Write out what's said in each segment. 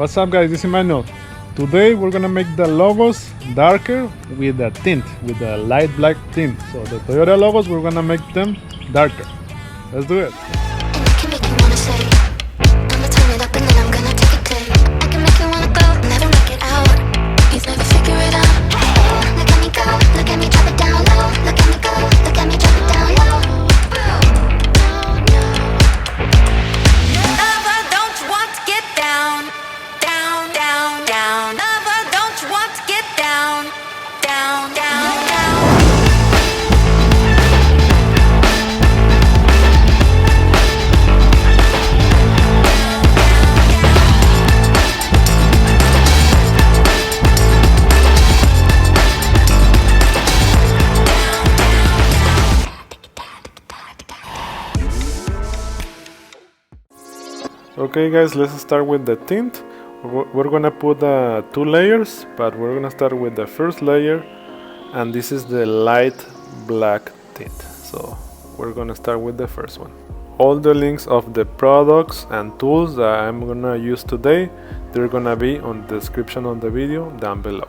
What's up guys, this is Emmanuel. Today we're gonna make the logos darker with a tint, with a light black tint. So the Toyota logos, we're gonna make them darker. Let's do it. Okay guys, let's start with the tint. We're gonna put 2 layers, but we're gonna start with the first layer, and this is the light black tint. So we're gonna start with the first one. All the links of the products and tools that I'm gonna use today, they're gonna be on the description of the video down below.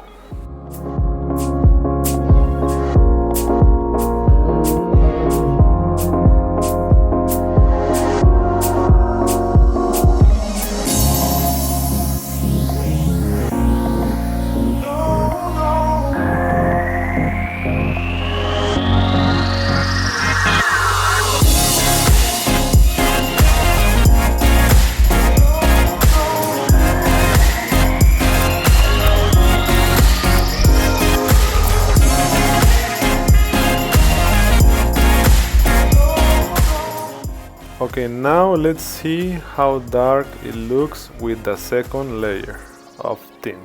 Okay, now let's see how dark it looks with the second layer of tint.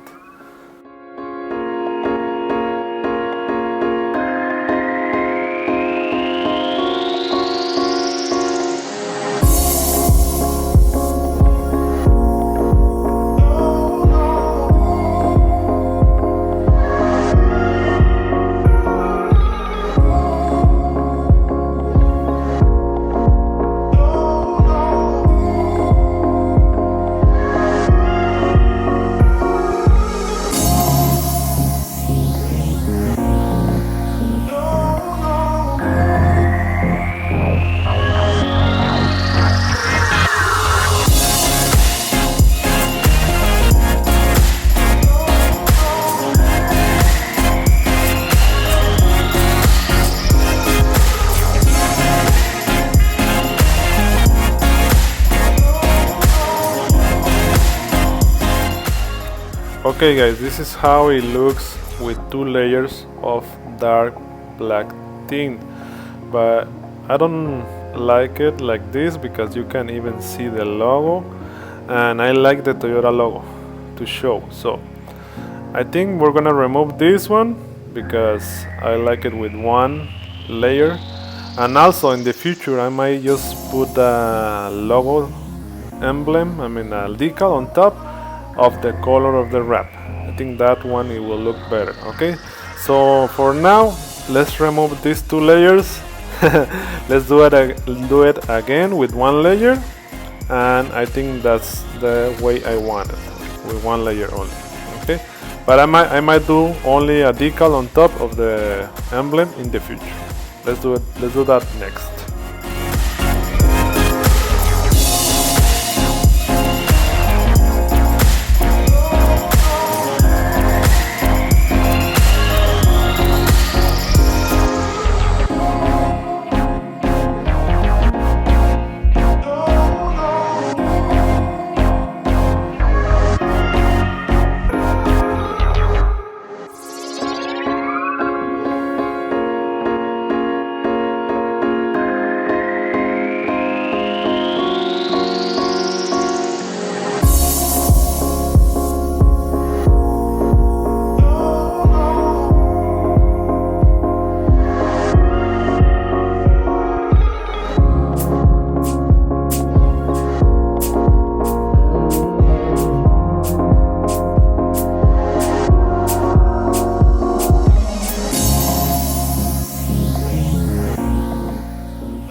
Okay guys, this is how it looks with 2 layers of dark black tint, but I don't like it like this because you can even see the logo, and I like the Toyota logo to show. So I think we're gonna remove this one because I like it with 1 layer, and also in the future I might just put the logo emblem, a decal on top of the color of the wrap. I think that one it will look better. Okay, so for now let's remove these 2 layers. Let's do it again with 1 layer, and I think that's the way I want it, with 1 layer only. Okay, but I might do only a decal on top of the emblem in the future. Let's do that next.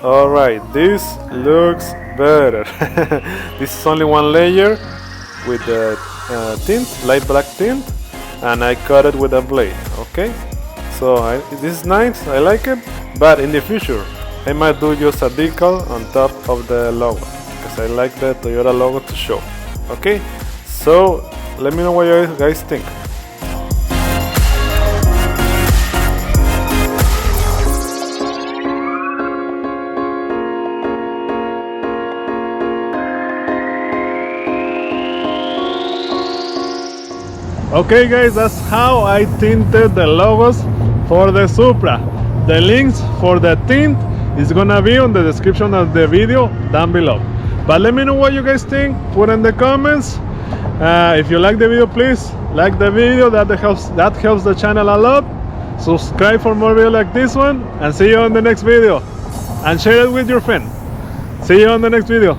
Alright, this looks better. This is only 1 layer with the tint, light black tint, and I cut it with a blade. Okay, so this is nice, I like it, but in the future I might do just a decal on top of the logo because I like the Toyota logo to show. Okay, so let me know what you guys think. Okay guys, that's how I tinted the logos for the Supra. The links for the tint is gonna be on the description of the video down below. But let me know what you guys think, put in the comments. If you like the video, please like the video, that helps the channel a lot. Subscribe for more videos like this one, and see you on the next video. And share it with your friend. See you on the next video.